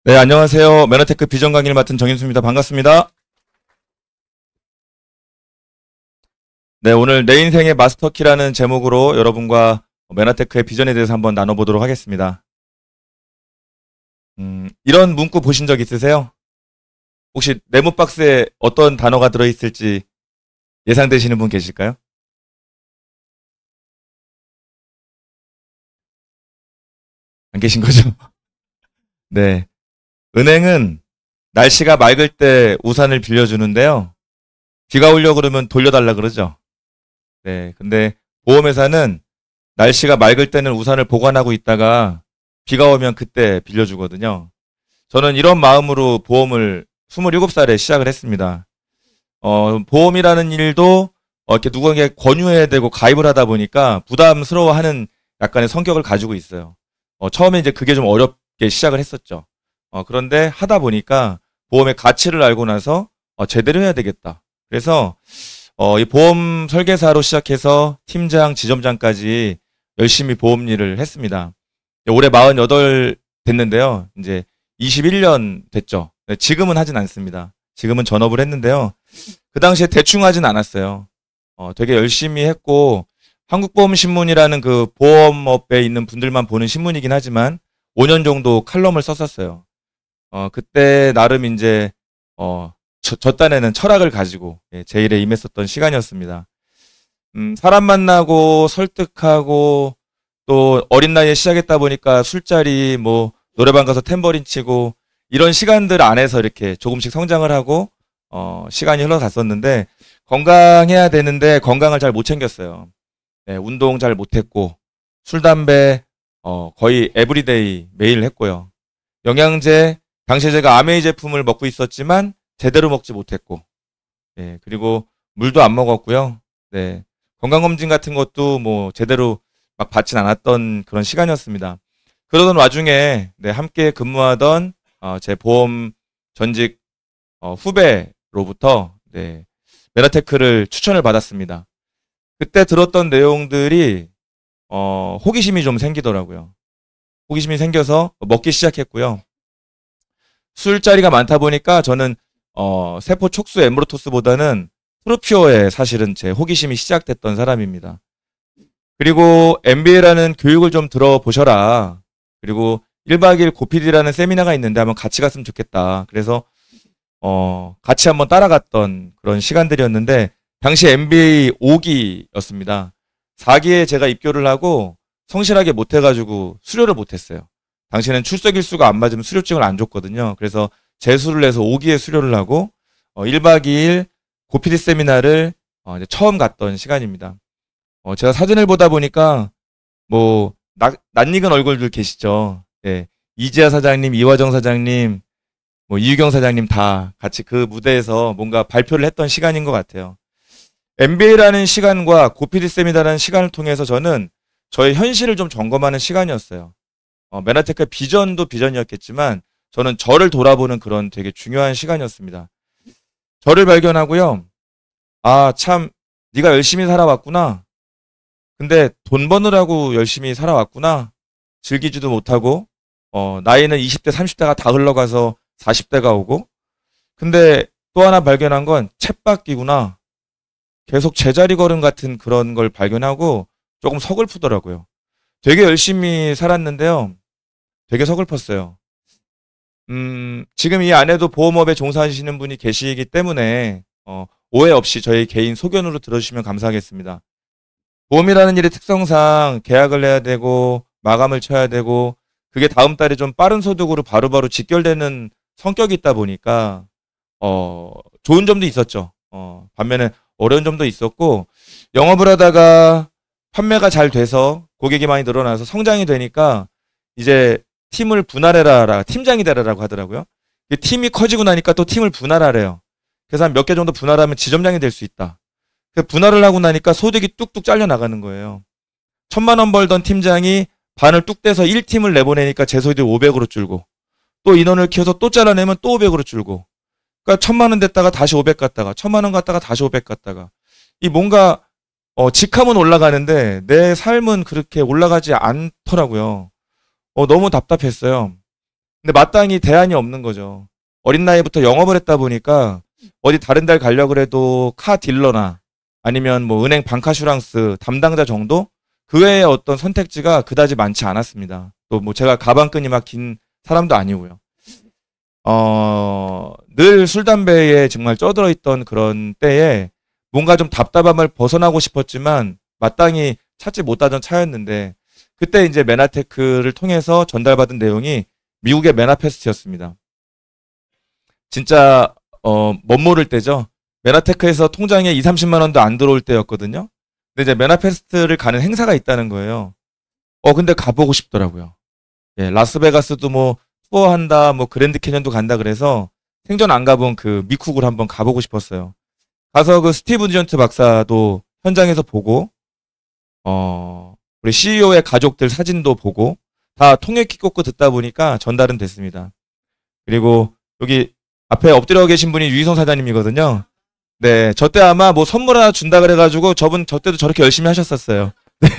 네, 안녕하세요. 메나테크 비전 강의를 맡은 정인수입니다. 반갑습니다. 네, 오늘 내 인생의 마스터키라는 제목으로 여러분과 메나테크의 비전에 대해서 한번 나눠보도록 하겠습니다. 이런 문구 보신 적 있으세요? 혹시 네모 박스에 어떤 단어가 들어있을지 예상되시는 분 계실까요? 안 계신 거죠? 네. 은행은 날씨가 맑을 때 우산을 빌려주는데요. 비가 오려고 그러면 돌려달라 그러죠. 네. 근데 보험회사는 날씨가 맑을 때는 우산을 보관하고 있다가 비가 오면 그때 빌려주거든요. 저는 이런 마음으로 보험을 27살에 시작을 했습니다. 보험이라는 일도 이렇게 누군가에게 권유해야 되고 가입을 하다 보니까 부담스러워하는 약간의 성격을 가지고 있어요. 처음에 이제 그게 좀 어렵게 시작을 했었죠. 그런데 하다 보니까 보험의 가치를 알고 나서 제대로 해야 되겠다. 그래서 이 보험 설계사로 시작해서 팀장, 지점장까지 열심히 보험 일을 했습니다. 올해 48 됐는데요. 이제 21년 됐죠. 네, 지금은 하진 않습니다. 지금은 전업을 했는데요. 그 당시에 대충 하진 않았어요. 되게 열심히 했고, 한국보험신문이라는 그 보험업에 있는 분들만 보는 신문이긴 하지만 5년 정도 칼럼을 썼었어요. 그때 나름 이제, 저 딴에는 철학을 가지고 제 일에 임했었던 시간이었습니다. 사람 만나고 설득하고 또 어린 나이에 시작했다 보니까 술자리 뭐 노래방 가서 탬버린 치고 이런 시간들 안에서 이렇게 조금씩 성장을 하고 시간이 흘러갔었는데 건강해야 되는데 건강을 잘 못 챙겼어요. 네, 운동 잘 못했고 술 담배 거의 에브리데이 매일 했고요. 영양제 당시에 제가 아메이 제품을 먹고 있었지만 제대로 먹지 못했고 그리고 물도 안 먹었고요. 네, 건강검진 같은 것도 뭐 제대로 막 받진 않았던 그런 시간이었습니다. 그러던 와중에 네, 함께 근무하던 제 보험 전직 후배로부터 네, 메라테크를 추천을 받았습니다. 그때 들었던 내용들이 호기심이 좀 생기더라고요. 호기심이 생겨서 먹기 시작했고요. 술자리가 많다 보니까 저는 세포 촉수 엠브로토스보다는 프로퓨어에 사실은 제 호기심이 시작됐던 사람입니다. 그리고 MBA라는 교육을 좀 들어보셔라. 그리고 1박 2일 고피디라는 세미나가 있는데 한번 같이 갔으면 좋겠다. 그래서 같이 한번 따라갔던 그런 시간들이었는데 당시 MBA 5기였습니다. 4기에 제가 입교를 하고 성실하게 못해가지고 수료를 못했어요. 당시에는 출석 일수가 안 맞으면 수료증을 안 줬거든요. 그래서 재수를 해서 5기에 수료를 하고 1박 2일 고피디 세미나를 이제 처음 갔던 시간입니다. 제가 사진을 보다 보니까 뭐 낯익은 얼굴들 계시죠. 예. 이지아 사장님, 이화정 사장님, 뭐 이유경 사장님 다 같이 그 무대에서 뭔가 발표를 했던 시간인 것 같아요. MBA라는 시간과 고피디 세미나라는 시간을 통해서 저는 저의 현실을 좀 점검하는 시간이었어요. 메나테크의 비전도 비전이었겠지만 저는 저를 돌아보는 그런 되게 중요한 시간이었습니다. 저를 발견하고요. 아, 참 네가 열심히 살아왔구나. 근데 돈 버느라고 열심히 살아왔구나. 즐기지도 못하고 나이는 20대, 30대가 다 흘러가서 40대가 오고 근데 또 하나 발견한 건 쳇바퀴구나. 계속 제자리 걸음 같은 그런 걸 발견하고 조금 서글프더라고요. 되게 열심히 살았는데요. 되게 서글펐어요. 지금 이 안에도 보험업에 종사하시는 분이 계시기 때문에 오해 없이 저희 개인 소견으로 들어주시면 감사하겠습니다. 보험이라는 일의 특성상 계약을 해야 되고 마감을 쳐야 되고 그게 다음 달에 좀 빠른 소득으로 바로바로 직결되는 성격이 있다 보니까 좋은 점도 있었죠. 반면에 어려운 점도 있었고 영업을 하다가 판매가 잘 돼서 고객이 많이 늘어나서 성장이 되니까 이제 팀을 분할해라, 팀장이 되라라고 하더라고요. 팀이 커지고 나니까 또 팀을 분할하래요. 그래서 한 몇 개 정도 분할하면 지점장이 될 수 있다. 분할을 하고 나니까 소득이 뚝뚝 잘려 나가는 거예요. 1,000만 원 벌던 팀장이 반을 뚝 떼서 1팀을 내보내니까 제 소득이 500으로 줄고 또 인원을 키워서 또 잘라내면 또 500으로 줄고 그러니까 1,000만 원 됐다가 다시 500 갔다가 1,000만 원 갔다가 다시 500 갔다가 이 뭔가 직함은 올라가는데 내 삶은 그렇게 올라가지 않더라고요. 너무 답답했어요. 근데 마땅히 대안이 없는 거죠. 어린 나이부터 영업을 했다 보니까 어디 다른 데 가려고 해도 카 딜러나 아니면 뭐 은행 방카슈랑스 담당자 정도? 그 외에 어떤 선택지가 그다지 많지 않았습니다. 또 뭐 제가 가방끈이 막 긴 사람도 아니고요. 늘 술, 담배에 정말 쪄들어 있던 그런 때에 뭔가 좀 답답함을 벗어나고 싶었지만 마땅히 찾지 못하던 차였는데 그때 이제 메나테크를 통해서 전달받은 내용이 미국의 메나페스트였습니다. 진짜 멋모를 때죠. 메나테크에서 통장에 2, 30만 원도 안 들어올 때였거든요. 근데 이제 메나페스트를 가는 행사가 있다는 거예요. 근데 가보고 싶더라고요. 예, 라스베가스도 뭐 투어한다, 뭐 그랜드 캐년도 간다 그래서 생전 안 가본 그 미쿡을 한번 가보고 싶었어요. 가서 그 스티브 디전트 박사도 현장에서 보고, 우리 CEO의 가족들 사진도 보고, 다 통역기 꽂고 듣다 보니까 전달은 됐습니다. 그리고 여기 앞에 엎드려 계신 분이 유희성 사장님이거든요. 네, 저 때 아마 뭐 선물 하나 준다 그래가지고 저분 저 때도 저렇게 열심히 하셨었어요. 네,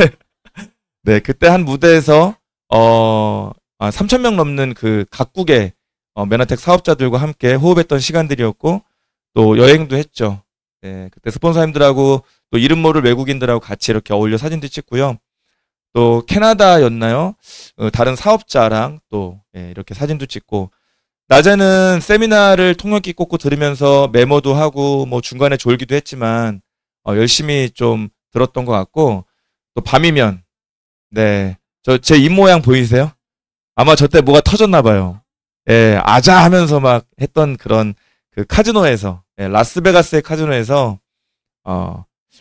네, 그때 한 무대에서 3,000명 넘는 그 각국의 메나텍 사업자들과 함께 호흡했던 시간들이었고 또 여행도 했죠. 네, 그때 스폰서님들하고 또 이름 모를 외국인들하고 같이 이렇게 어울려 사진도 찍고요. 또 캐나다였나요? 다른 사업자랑 또 이렇게 사진도 찍고 낮에는 세미나를 통역기 꽂고 들으면서 메모도 하고 뭐 중간에 졸기도 했지만 열심히 좀 들었던 것 같고 또 밤이면 네, 제 입모양 보이세요? 아마 저 때 뭐가 터졌나 봐요. 예, 아자 하면서 막 했던 그런 그 카지노에서 라스베가스의 카지노에서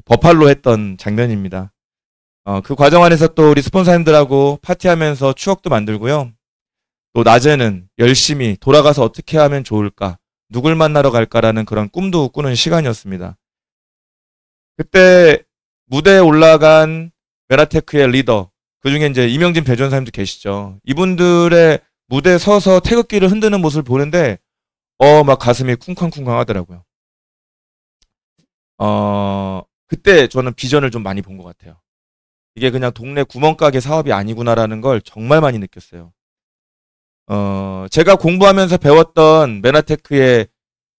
버팔로 했던 장면입니다. 그 과정 안에서 또 우리 스폰서님들하고 파티하면서 추억도 만들고요. 또 낮에는 열심히 돌아가서 어떻게 하면 좋을까, 누굴 만나러 갈까라는 그런 꿈도 꾸는 시간이었습니다. 그때 무대에 올라간 메나테크의 리더, 그 중에 이제 이명진 배전사님도 계시죠. 이분들의 무대에 서서 태극기를 흔드는 모습을 보는데, 막 가슴이 쿵쾅쿵쾅 하더라고요. 그때 저는 비전을 좀 많이 본 것 같아요. 이게 그냥 동네 구멍가게 사업이 아니구나라는 걸 정말 많이 느꼈어요. 제가 공부하면서 배웠던 메나테크의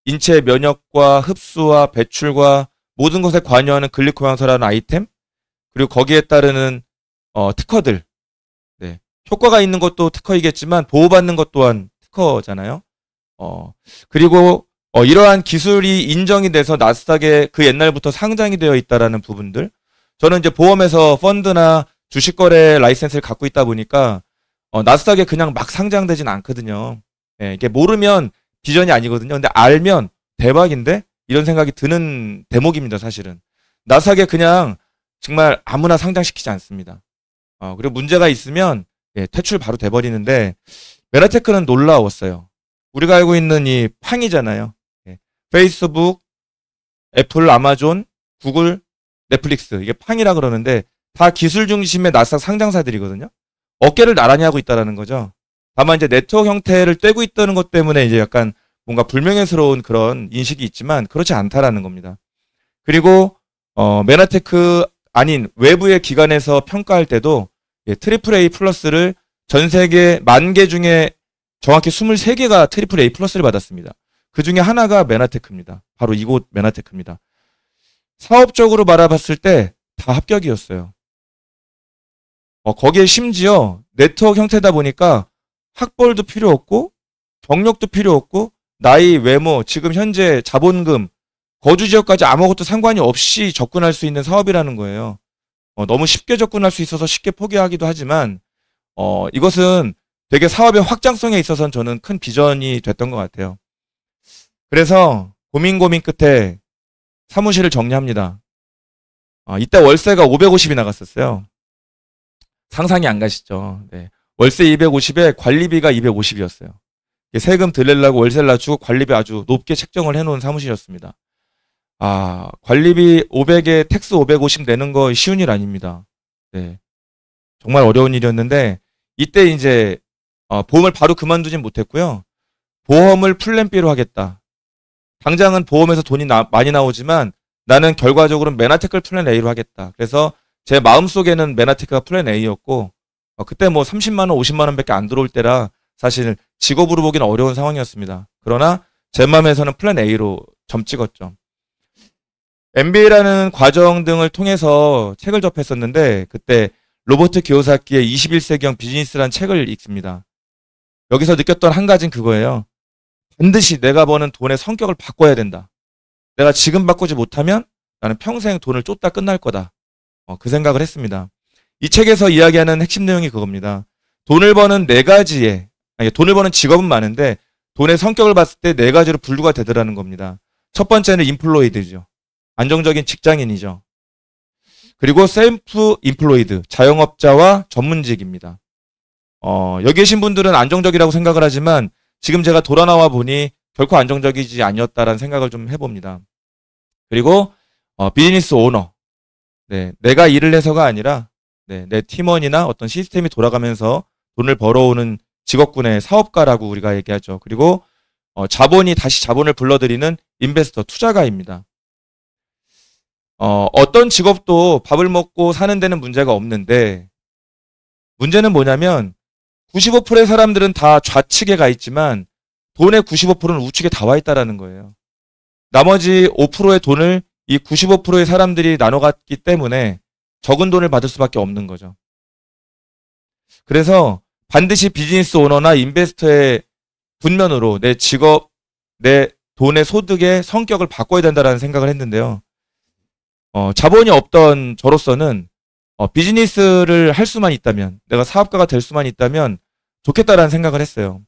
인체 면역과 흡수와 배출과 모든 것에 관여하는 글리코양서라는 아이템, 그리고 거기에 따르는 특허들, 네, 효과가 있는 것도 특허이겠지만 보호받는 것 또한 특허잖아요. 그리고 이러한 기술이 인정이 돼서 나스닥에 그 옛날부터 상장이 되어 있다라는 부분들, 저는 이제 보험에서 펀드나 주식거래 라이센스를 갖고 있다 보니까 나스닥에 그냥 막 상장되진 않거든요. 예, 이게 모르면 비전이 아니거든요. 근데 알면 대박인데? 이런 생각이 드는 대목입니다, 사실은. 나스닥에 그냥 정말 아무나 상장시키지 않습니다. 그리고 문제가 있으면 퇴출 바로 돼버리는데 메나테크는 놀라웠어요. 우리가 알고 있는 이 팡이잖아요. 페이스북, 애플, 아마존, 구글, 넷플릭스, 이게 팡이라 그러는데 다 기술 중심의 나스닥 상장사들이거든요. 어깨를 나란히 하고 있다라는 거죠. 다만 이제 네트워크 형태를 떼고 있다는 것 때문에 이제 약간 뭔가 불명예스러운 그런 인식이 있지만 그렇지 않다라는 겁니다. 그리고 메나테크 아닌 외부의 기관에서 평가할 때도 트리플 A 플러스를 전 세계 10,000개 중에 정확히 23개가 트리플 A 플러스를 받았습니다. 그 중에 하나가 메나테크입니다. 바로 이곳 메나테크입니다. 사업적으로 바라봤을 때 다 합격이었어요. 거기에 심지어 네트워크 형태다 보니까 학벌도 필요 없고 경력도 필요 없고 나이, 외모, 지금 현재 자본금, 거주 지역까지 아무것도 상관이 없이 접근할 수 있는 사업이라는 거예요. 너무 쉽게 접근할 수 있어서 쉽게 포기하기도 하지만 이것은 되게 사업의 확장성에 있어서는 저는 큰 비전이 됐던 것 같아요. 그래서 고민 끝에 사무실을 정리합니다. 이때 월세가 550이 나갔었어요. 상상이 안 가시죠. 네. 월세 250에 관리비가 250이었어요. 세금 들려고 월세를 낮추고 관리비 아주 높게 책정을 해놓은 사무실이었습니다. 관리비 500에 텍스 550 내는 거 쉬운 일 아닙니다. 네. 정말 어려운 일이었는데 이때 이제 보험을 바로 그만두진 못했고요. 보험을 플랜 B로 하겠다. 당장은 보험에서 돈이 많이 나오지만 나는 결과적으로 메나테크를 플랜 A로 하겠다. 그래서 제 마음속에는 메나테크가 플랜 A였고 그때 뭐 30만 원, 50만 원밖에 안 들어올 때라 사실 직업으로 보기는 어려운 상황이었습니다. 그러나 제 마음에서는 플랜 A로 점 찍었죠. MBA라는 과정 등을 통해서 책을 접했었는데 그때 로버트 기요사키의 21세기형 비즈니스라는 책을 읽습니다. 여기서 느꼈던 한 가지는 그거예요. 반드시 내가 버는 돈의 성격을 바꿔야 된다. 내가 지금 바꾸지 못하면 나는 평생 돈을 쫓다 끝날 거다. 그 생각을 했습니다. 이 책에서 이야기하는 핵심 내용이 그겁니다. 돈을 버는 돈을 버는 직업은 많은데 돈의 성격을 봤을 때 네 가지로 분류가 되더라는 겁니다. 첫 번째는 인플로이드죠. 안정적인 직장인이죠. 그리고 셀프 인플로이드, 자영업자와 전문직입니다. 여기 계신 분들은 안정적이라고 생각을 하지만 지금 제가 돌아 나와 보니 결코 안정적이지 아니었다라는 생각을 좀 해봅니다. 그리고 비즈니스 오너. 네, 내가 일을 해서가 아니라 내 팀원이나 어떤 시스템이 돌아가면서 돈을 벌어오는 직업군의 사업가라고 우리가 얘기하죠. 그리고 자본이 다시 자본을 불러들이는 인베스터, 투자가입니다. 어떤 직업도 밥을 먹고 사는 데는 문제가 없는데 문제는 뭐냐면 95%의 사람들은 다 좌측에 가 있지만 돈의 95%는 우측에 다 와 있다라는 거예요. 나머지 5%의 돈을 이 95%의 사람들이 나눠 갖기 때문에 적은 돈을 받을 수밖에 없는 거죠. 그래서 반드시 비즈니스 오너나 인베스터의 분면으로 내 직업, 내 돈의 소득의 성격을 바꿔야 된다라는 생각을 했는데요. 자본이 없던 저로서는 비즈니스를 할 수만 있다면, 내가 사업가가 될 수만 있다면 좋겠다라는 생각을 했어요.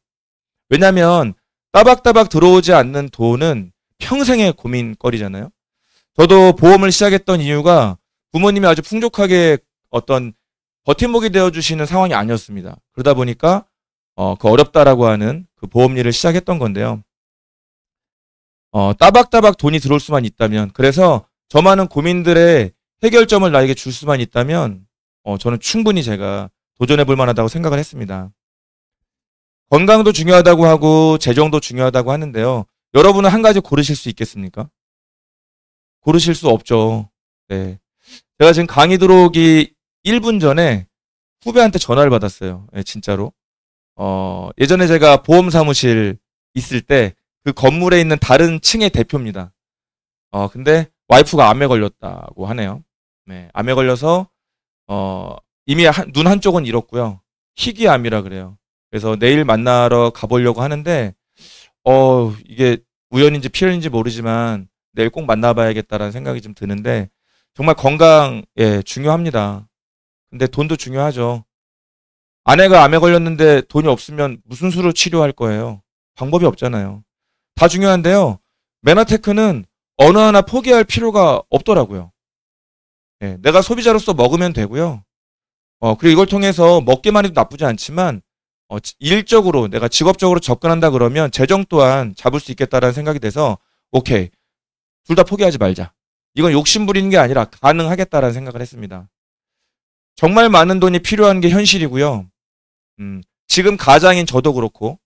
왜냐하면 따박따박 들어오지 않는 돈은 평생의 고민거리잖아요. 저도 보험을 시작했던 이유가 부모님이 아주 풍족하게 어떤 버팀목이 되어주시는 상황이 아니었습니다. 그러다 보니까 그 어렵다라고 하는 그 보험 일을 시작했던 건데요. 따박따박 돈이 들어올 수만 있다면, 그래서 저 많은 고민들의 해결점을 나에게 줄 수만 있다면 저는 충분히 제가 도전해 볼 만하다고 생각을 했습니다. 건강도 중요하다고 하고 재정도 중요하다고 하는데요. 여러분은 한 가지 고르실 수 있겠습니까? 고르실 수 없죠. 네. 제가 지금 강의 들어오기 1분 전에 후배한테 전화를 받았어요. 네, 진짜로. 예전에 제가 보험 사무실 있을 때 그 건물에 있는 다른 층의 대표입니다. 근데 와이프가 암에 걸렸다고 하네요. 네, 암에 걸려서 이미 눈 한쪽은 잃었고요. 희귀암이라 그래요. 그래서 내일 만나러 가보려고 하는데 이게 우연인지 필연인지 모르지만 내일 꼭 만나봐야겠다라는 생각이 좀 드는데 정말 건강 중요합니다. 근데 돈도 중요하죠. 아내가 암에 걸렸는데 돈이 없으면 무슨 수로 치료할 거예요? 방법이 없잖아요. 다 중요한데요. 메나테크는 어느 하나 포기할 필요가 없더라고요. 내가 소비자로서 먹으면 되고요. 그리고 이걸 통해서 먹기만 해도 나쁘지 않지만 일적으로 내가 직업적으로 접근한다 그러면 재정 또한 잡을 수 있겠다라는 생각이 돼서 오케이. 둘 다 포기하지 말자. 이건 욕심 부리는 게 아니라 가능하겠다라는 생각을 했습니다. 정말 많은 돈이 필요한 게 현실이고요. 지금 가장인 저도 그렇고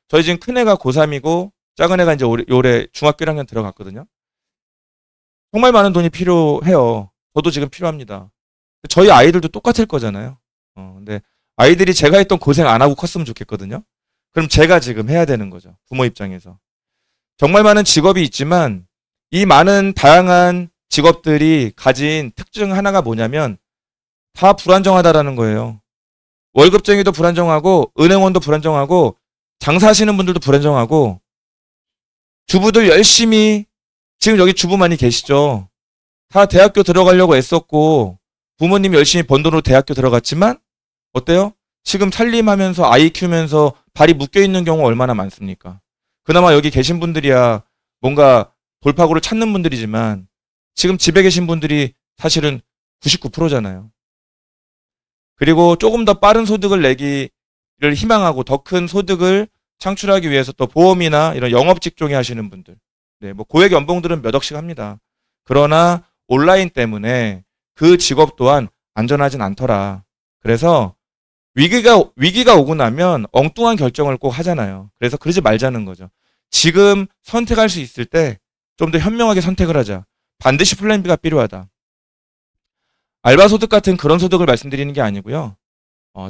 저희 지금 큰애가 고3이고 작은애가 이제 올해 중학교 1학년 들어갔거든요. 정말 많은 돈이 필요해요. 저도 지금 필요합니다. 저희 아이들도 똑같을 거잖아요. 근데 아이들이 제가 했던 고생 안 하고 컸으면 좋겠거든요. 그럼 제가 지금 해야 되는 거죠. 부모 입장에서. 정말 많은 직업이 있지만 이 많은 다양한 직업들이 가진 특징 하나가 뭐냐면 다 불안정하다라는 거예요. 월급쟁이도 불안정하고 은행원도 불안정하고 장사하시는 분들도 불안정하고 주부들 열심히 지금 여기 주부 많이 계시죠. 다 대학교 들어가려고 애썼고 부모님이 열심히 번 돈으로 대학교 들어갔지만 어때요? 지금 살림하면서 아이 키우면서 발이 묶여있는 경우 얼마나 많습니까? 그나마 여기 계신 분들이야 뭔가 돌파구를 찾는 분들이지만 지금 집에 계신 분들이 사실은 99%잖아요. 그리고 조금 더 빠른 소득을 내기를 희망하고 더 큰 소득을 창출하기 위해서 또 보험이나 이런 영업 직종에 하시는 분들. 뭐 고액 연봉들은 몇 억씩 합니다. 그러나 온라인 때문에 그 직업 또한 안전하진 않더라. 그래서 위기가 오고 나면 엉뚱한 결정을 꼭 하잖아요. 그래서 그러지 말자는 거죠. 지금 선택할 수 있을 때 좀 더 현명하게 선택을 하자. 반드시 플랜 B가 필요하다. 알바 소득 같은 그런 소득을 말씀드리는 게 아니고요.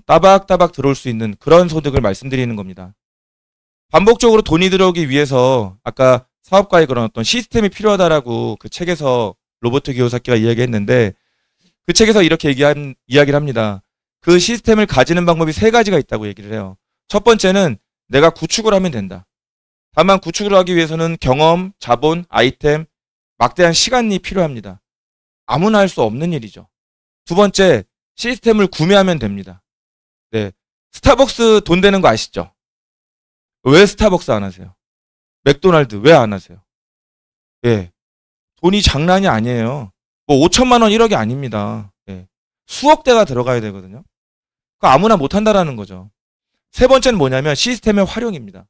따박따박 들어올 수 있는 그런 소득을 말씀드리는 겁니다. 반복적으로 돈이 들어오기 위해서 아까 사업가의 그런 어떤 시스템이 필요하다라고 그 책에서 로버트 기요사키가 이야기했는데 그 책에서 이렇게 이야기를 합니다. 그 시스템을 가지는 방법이 세 가지가 있다고 얘기를 해요. 첫 번째는 내가 구축을 하면 된다. 다만 구축을 하기 위해서는 경험, 자본, 아이템, 막대한 시간이 필요합니다. 아무나 할 수 없는 일이죠. 두 번째, 시스템을 구매하면 됩니다. 네. 스타벅스 돈 되는 거 아시죠? 왜 스타벅스 안 하세요? 맥도날드 왜 안 하세요? 예. 돈이 장난이 아니에요. 뭐 5천만 원 1억이 아닙니다. 예. 수억 대가 들어가야 되거든요. 그거 아무나 못 한다라는 거죠. 세 번째는 뭐냐면 시스템의 활용입니다.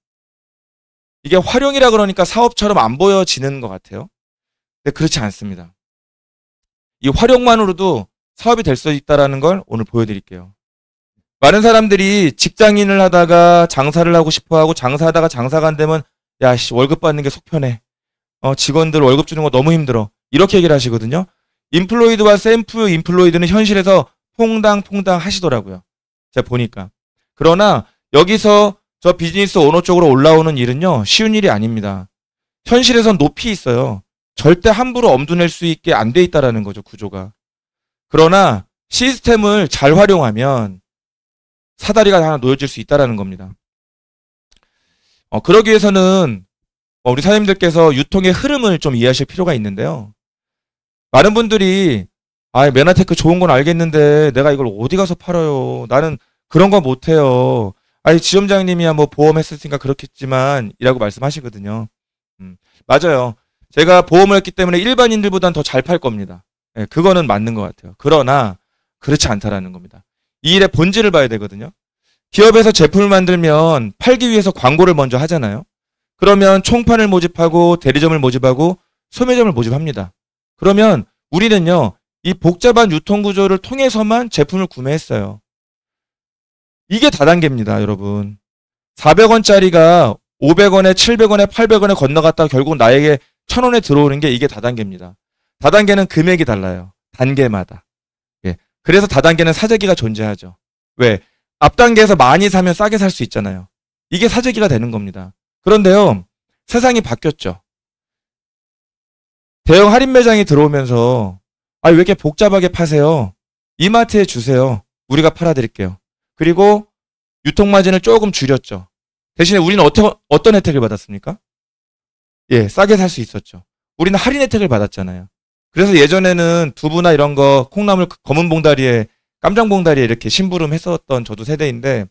이게 활용이라 그러니까 사업처럼 안 보여지는 것 같아요. 근데 그렇지 않습니다. 이 활용만으로도 사업이 될 수 있다는 걸 오늘 보여드릴게요. 많은 사람들이 직장인을 하다가 장사를 하고 싶어하고 장사하다가 장사가 안 되면 야, 월급 받는 게 속 편해. 직원들 월급 주는 거 너무 힘들어. 이렇게 얘기를 하시거든요. 인플로이드와 셀프 인플로이드는 현실에서 퐁당퐁당 하시더라고요. 제가 보니까. 그러나 여기서 저 비즈니스 오너 쪽으로 올라오는 일은요. 쉬운 일이 아닙니다. 현실에선 높이 있어요. 절대 함부로 엄두낼 수 있게 안 돼 있다라는 거죠. 구조가. 그러나 시스템을 잘 활용하면 사다리가 하나 놓여질 수 있다라는 겁니다. 그러기 위해서는 우리 사장님들께서 유통의 흐름을 좀 이해하실 필요가 있는데요. 많은 분들이 메나테크 좋은 건 알겠는데 내가 이걸 어디 가서 팔아요. 나는 그런 거 못해요. 지점장님이야 뭐 보험 했으니까 그렇겠지만 이라고 말씀하시거든요. 맞아요. 제가 보험을 했기 때문에 일반인들보단 더 잘 팔 겁니다. 네, 그거는 맞는 것 같아요. 그러나 그렇지 않다라는 겁니다. 이 일의 본질을 봐야 되거든요. 기업에서 제품을 만들면 팔기 위해서 광고를 먼저 하잖아요. 그러면 총판을 모집하고 대리점을 모집하고 소매점을 모집합니다. 그러면 우리는요. 이 복잡한 유통구조를 통해서만 제품을 구매했어요. 이게 다단계입니다. 여러분. 400원짜리가 500원에 700원에 800원에 건너갔다가 결국 나에게 1000원에 들어오는 게 이게 다단계입니다. 다단계는 금액이 달라요. 단계마다. 예. 그래서 다단계는 사재기가 존재하죠. 왜? 앞단계에서 많이 사면 싸게 살 수 있잖아요. 이게 사재기가 되는 겁니다. 그런데요. 세상이 바뀌었죠. 대형 할인 매장이 들어오면서 왜 이렇게 복잡하게 파세요? 이마트에 주세요. 우리가 팔아드릴게요. 그리고 유통마진을 조금 줄였죠. 대신에 우리는 어떤 혜택을 받았습니까? 예, 싸게 살 수 있었죠. 우리는 할인 혜택을 받았잖아요. 그래서 예전에는 두부나 이런 거 콩나물 검은 봉다리에 깜장 봉다리에 이렇게 심부름 했었던 저도 세대인데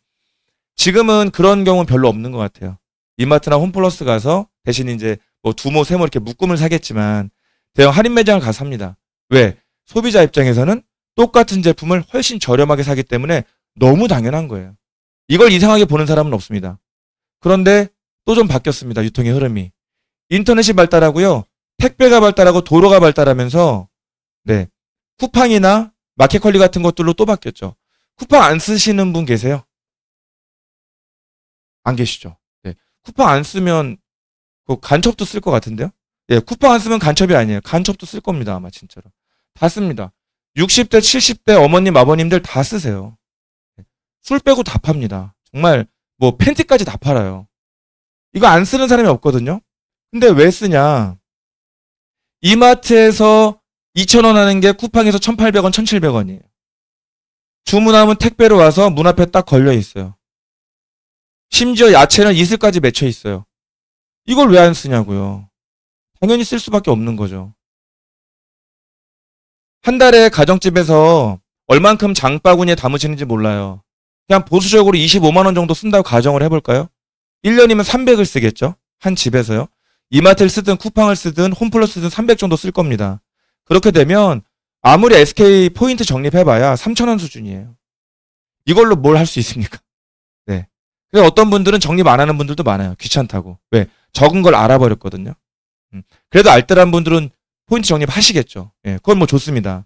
지금은 그런 경우는 별로 없는 것 같아요. 이마트나 홈플러스 가서 대신 이제 뭐 두모, 세모 이렇게 묶음을 사겠지만 대형 할인 매장을 가서 삽니다. 왜? 소비자 입장에서는 똑같은 제품을 훨씬 저렴하게 사기 때문에 너무 당연한 거예요. 이걸 이상하게 보는 사람은 없습니다. 그런데 또 좀 바뀌었습니다. 유통의 흐름이. 인터넷이 발달하고요. 택배가 발달하고 도로가 발달하면서 네, 쿠팡이나 마켓컬리 같은 것들로 또 바뀌었죠. 쿠팡 안 쓰시는 분 계세요? 안 계시죠? 네. 쿠팡 안 쓰면 간첩도 쓸 것 같은데요? 예, 쿠팡 안 쓰면 간첩이 아니에요. 간첩도 쓸 겁니다. 아마 진짜로. 다 씁니다. 60대, 70대 어머님, 아버님들 다 쓰세요. 술 빼고 다 팝니다. 정말 뭐 팬티까지 다 팔아요. 이거 안 쓰는 사람이 없거든요. 근데 왜 쓰냐? 이마트에서 2,000원 하는 게 쿠팡에서 1,800원, 1,700원이에요. 주문하면 택배로 와서 문 앞에 딱 걸려 있어요. 심지어 야채는 이슬까지 맺혀 있어요. 이걸 왜 안 쓰냐고요. 당연히 쓸 수밖에 없는 거죠. 한 달에 가정집에서 얼만큼 장바구니에 담으시는지 몰라요. 그냥 보수적으로 25만 원 정도 쓴다고 가정을 해볼까요? 1년이면 300을 쓰겠죠? 한 집에서요. 이마트를 쓰든 쿠팡을 쓰든 홈플러스든 300 정도 쓸 겁니다. 그렇게 되면 아무리 SK 포인트 적립해봐야 3,000원 수준이에요. 이걸로 뭘 할 수 있습니까? 네. 그래서 어떤 분들은 적립 안 하는 분들도 많아요. 귀찮다고. 왜? 적은 걸 알아버렸거든요. 그래도 알뜰한 분들은 포인트 적립하시겠죠. 예, 그건 뭐 좋습니다.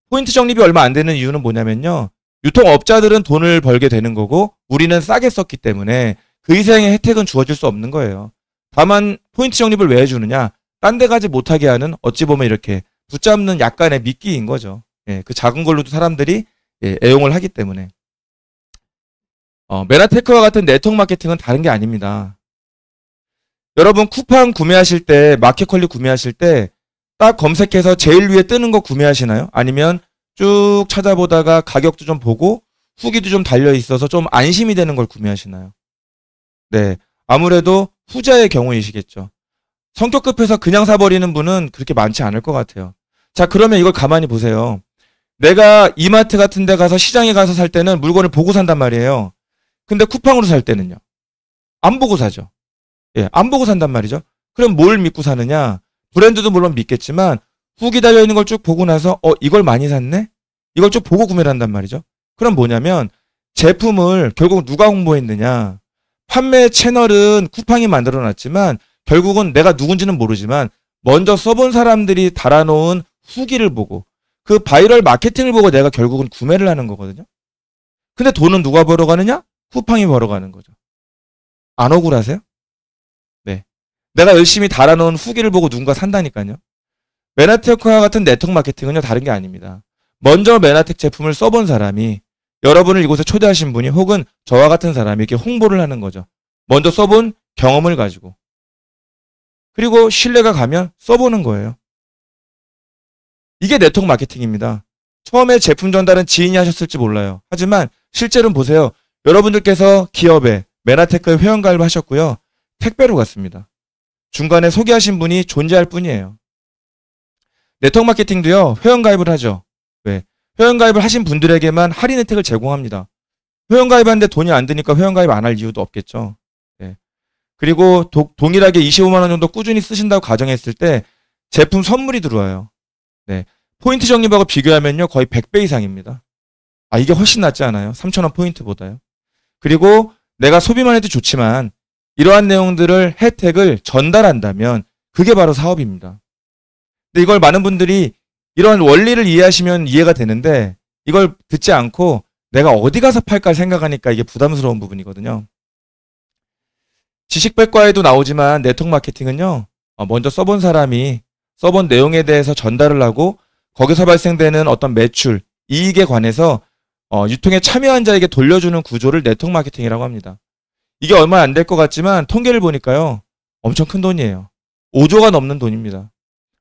포인트 적립이 얼마 안 되는 이유는 뭐냐면요. 유통업자들은 돈을 벌게 되는 거고 우리는 싸게 썼기 때문에 그 이상의 혜택은 주어질 수 없는 거예요. 다만 포인트 적립을 왜 해주느냐? 딴 데 가지 못하게 하는 어찌 보면 이렇게 붙잡는 약간의 미끼인 거죠. 예, 그 작은 걸로도 사람들이 애용을 하기 때문에. 메나테크와 같은 네트워크 마케팅은 다른 게 아닙니다. 여러분 쿠팡 구매하실 때, 마켓컬리 구매하실 때 딱 검색해서 제일 위에 뜨는 거 구매하시나요? 아니면 쭉 찾아보다가 가격도 좀 보고 후기도 좀 달려 있어서 좀 안심이 되는 걸 구매하시나요? 네. 아무래도 후자의 경우이시겠죠. 성격 급해서 그냥 사버리는 분은 그렇게 많지 않을 것 같아요. 자, 그러면 이걸 가만히 보세요. 내가 이마트 같은 데 가서 시장에 가서 살 때는 물건을 보고 산단 말이에요. 근데 쿠팡으로 살 때는요. 안 보고 사죠. 예, 안 보고 산단 말이죠. 그럼 뭘 믿고 사느냐? 브랜드도 물론 믿겠지만 후기 달려있는 걸 쭉 보고 나서 이걸 많이 샀네? 이걸 쭉 보고 구매를 한단 말이죠. 그럼 뭐냐면 제품을 결국 누가 홍보했느냐? 판매 채널은 쿠팡이 만들어놨지만 결국은 내가 누군지는 모르지만 먼저 써본 사람들이 달아놓은 후기를 보고 그 바이럴 마케팅을 보고 내가 결국은 구매를 하는 거거든요. 근데 돈은 누가 벌어가느냐? 쿠팡이 벌어가는 거죠. 안 억울하세요? 네. 내가 열심히 달아놓은 후기를 보고 누군가 산다니까요. 메나텍과 같은 네트워크 마케팅은요, 다른 게 아닙니다. 먼저 메나텍 제품을 써본 사람이 여러분을 이곳에 초대하신 분이 혹은 저와 같은 사람이 이렇게 홍보를 하는 거죠. 먼저 써본 경험을 가지고. 그리고 신뢰가 가면 써보는 거예요. 이게 네트워크 마케팅입니다. 처음에 제품 전달은 지인이 하셨을지 몰라요. 하지만 실제로는 보세요. 여러분들께서 기업에 메나테크에 회원가입을 하셨고요. 택배로 갔습니다. 중간에 소개하신 분이 존재할 뿐이에요. 네트워크 마케팅도요. 회원가입을 하죠. 왜? 회원가입을 하신 분들에게만 할인 혜택을 제공합니다. 회원가입하는데 돈이 안 드니까 회원가입 안 할 이유도 없겠죠. 네. 그리고 동일하게 25만 원 정도 꾸준히 쓰신다고 가정했을 때 제품 선물이 들어와요. 네. 포인트 적립하고 비교하면요. 거의 100배 이상입니다. 이게 훨씬 낫지 않아요? 3,000원 포인트보다요. 그리고 내가 소비만 해도 좋지만 이러한 내용들을 혜택을 전달한다면 그게 바로 사업입니다. 근데 이걸 많은 분들이 이런 원리를 이해하시면 이해가 되는데 이걸 듣지 않고 내가 어디 가서 팔까 생각하니까 이게 부담스러운 부분이거든요. 지식백과에도 나오지만 네트워크 마케팅은요. 먼저 써본 사람이 써본 내용에 대해서 전달을 하고 거기서 발생되는 어떤 매출, 이익에 관해서 유통에 참여한 자에게 돌려주는 구조를 네트워크 마케팅이라고 합니다. 이게 얼마 안 될 것 같지만 통계를 보니까요. 엄청 큰 돈이에요. 5조가 넘는 돈입니다.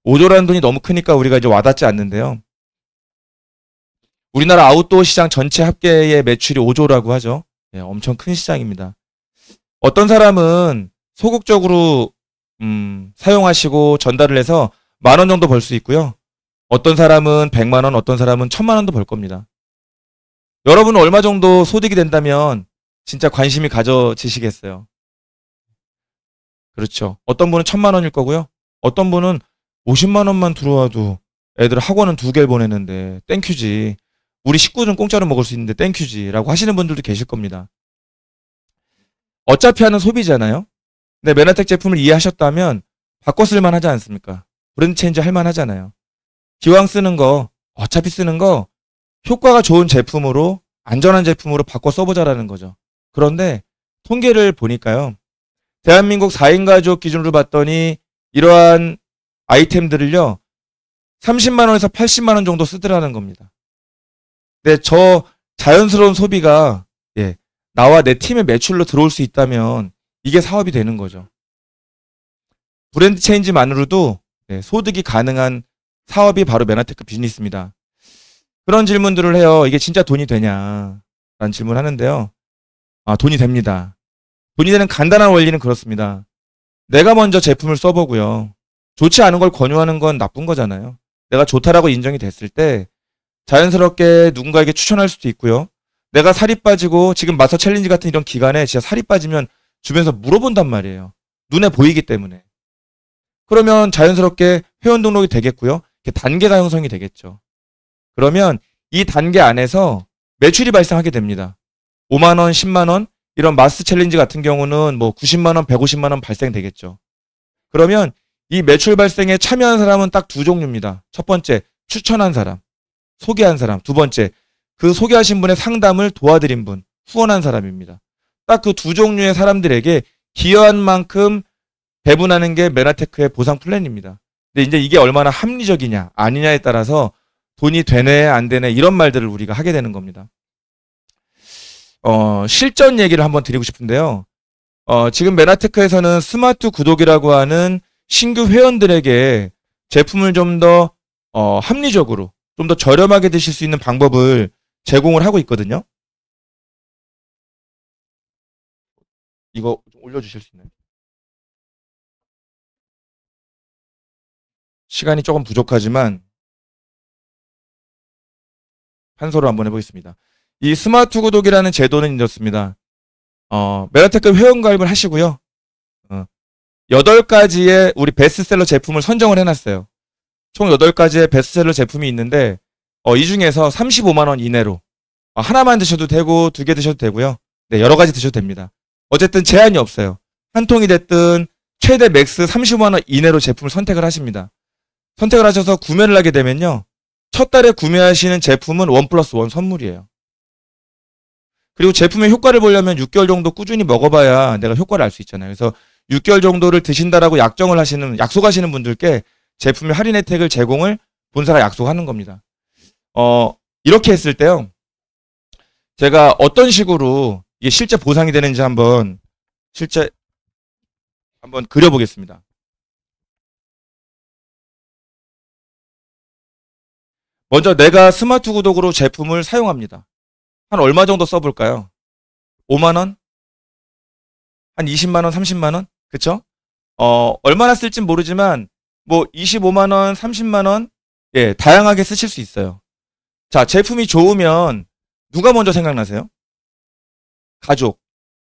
5조라는 돈이 너무 크니까 우리가 이제 와닿지 않는데요. 우리나라 아웃도어 시장 전체 합계의 매출이 5조라고 하죠. 네, 엄청 큰 시장입니다. 어떤 사람은 소극적으로 사용하시고 전달을 해서 10,000원 정도 벌 수 있고요. 어떤 사람은 100만 원, 어떤 사람은 1,000만 원도 벌 겁니다. 여러분은 얼마 정도 소득이 된다면 진짜 관심이 가져지시겠어요? 그렇죠. 어떤 분은 1,000만 원일 거고요. 어떤 분은 50만 원만 들어와도 애들 학원은 2개를 보내는데 땡큐지. 우리 식구들은 공짜로 먹을 수 있는데 땡큐지라고 하시는 분들도 계실 겁니다. 어차피 하는 소비잖아요. 근데 메나텍 제품을 이해하셨다면 바꿔 쓸만 하지 않습니까? 브랜드 체인지 할만 하잖아요. 기왕 쓰는 거, 어차피 쓰는 거 효과가 좋은 제품으로 안전한 제품으로 바꿔 써보자라는 거죠. 그런데 통계를 보니까요. 대한민국 4인 가족 기준으로 봤더니 이러한 아이템들을요. 30만 원에서 80만 원 정도 쓰더라는 겁니다. 근데 저 자연스러운 소비가 나와 내 팀의 매출로 들어올 수 있다면 이게 사업이 되는 거죠. 브랜드 체인지만으로도 소득이 가능한 사업이 바로 메나테크 비즈니스입니다. 그런 질문들을 해요. 이게 진짜 돈이 되냐? 라는 질문을 하는데요. 돈이 됩니다. 돈이 되는 간단한 원리는 그렇습니다. 내가 먼저 제품을 써보고요. 좋지 않은 걸 권유하는 건 나쁜 거잖아요. 내가 좋다라고 인정이 됐을 때 자연스럽게 누군가에게 추천할 수도 있고요. 내가 살이 빠지고 지금 마스터 챌린지 같은 이런 기간에 진짜 살이 빠지면 주변에서 물어본단 말이에요. 눈에 보이기 때문에. 그러면 자연스럽게 회원 등록이 되겠고요. 단계가 형성이 되겠죠. 그러면 이 단계 안에서 매출이 발생하게 됩니다. 5만 원, 10만 원 이런 마스터 챌린지 같은 경우는 뭐 90만 원, 150만 원 발생되겠죠. 그러면 이 매출 발생에 참여한 사람은 딱 두 종류입니다. 첫 번째, 추천한 사람, 소개한 사람. 두 번째, 그 소개하신 분의 상담을 도와드린 분, 후원한 사람입니다. 딱 그 두 종류의 사람들에게 기여한 만큼 배분하는 게 메나테크의 보상 플랜입니다. 근데 이제 이게 얼마나 합리적이냐, 아니냐에 따라서 돈이 되네, 안 되네, 이런 말들을 우리가 하게 되는 겁니다. 실전 얘기를 한번 드리고 싶은데요. 지금 메나테크에서는 스마트 구독이라고 하는 신규 회원들에게 제품을 좀 더 합리적으로, 좀 더 저렴하게 드실 수 있는 방법을 제공을 하고 있거든요. 이거 좀 올려주실 수 있나요? 시간이 조금 부족하지만 한소로 한번 해보겠습니다. 이 스마트 구독이라는 제도는 이렇습니다. 메나테크 회원 가입을 하시고요. 8가지의 우리 베스트셀러 제품을 선정을 해놨어요. 총 8가지의 베스트셀러 제품이 있는데 이 중에서 35만 원 이내로 하나만 드셔도 되고 2개 드셔도 되고요. 네, 여러 가지 드셔도 됩니다. 어쨌든 제한이 없어요. 한 통이 됐든 최대 맥스 35만 원 이내로 제품을 선택을 하십니다. 선택을 하셔서 구매를 하게 되면요. 첫 달에 구매하시는 제품은 1+1 선물이에요. 그리고 제품의 효과를 보려면 6개월 정도 꾸준히 먹어봐야 내가 효과를 알 수 있잖아요. 그래서 6개월 정도를 드신다라고 약속하시는 분들께 제품의 할인 혜택을 제공을 본사가 약속하는 겁니다. 이렇게 했을 때요. 제가 어떤 식으로 이게 실제 보상이 되는지 한번 그려보겠습니다. 먼저 내가 스마트 구독으로 제품을 사용합니다. 한 얼마 정도 써볼까요? 5만 원? 한 20만 원, 30만 원? 그쵸? 얼마나 쓸진 모르지만 뭐 25만 원, 30만 원, 예, 다양하게 쓰실 수 있어요. 자, 제품이 좋으면 누가 먼저 생각나세요? 가족.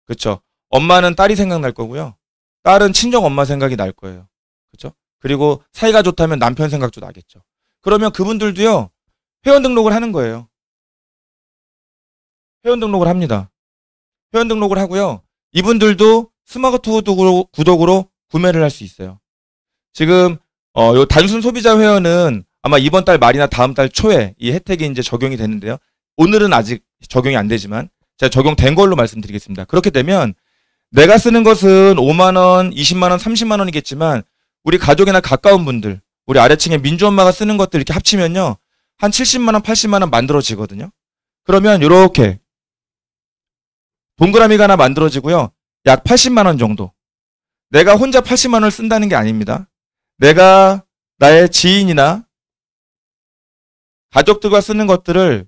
그쵸? 엄마는 딸이 생각날 거고요. 딸은 친정 엄마 생각이 날 거예요. 그쵸? 그리고 사이가 좋다면 남편 생각도 나겠죠. 그러면 그분들도요, 회원 등록을 하는 거예요. 회원 등록을 합니다. 회원 등록을 하고요. 이분들도 스마트 구독으로 구매를 할 수 있어요. 지금 요 단순 소비자 회원은 아마 이번 달 말이나 다음 달 초에 이 혜택이 이제 적용이 되는데요. 오늘은 아직 적용이 안 되지만 제가 적용된 걸로 말씀드리겠습니다. 그렇게 되면 내가 쓰는 것은 5만 원, 20만 원, 30만 원이겠지만 우리 가족이나 가까운 분들, 우리 아래층에 민주 엄마가 쓰는 것들 이렇게 합치면요. 한 70만 원, 80만 원 만들어지거든요. 그러면 이렇게 동그라미가 하나 만들어지고요. 약 80만 원 정도. 내가 혼자 80만 원을 쓴다는 게 아닙니다. 내가 나의 지인이나 가족들과 쓰는 것들을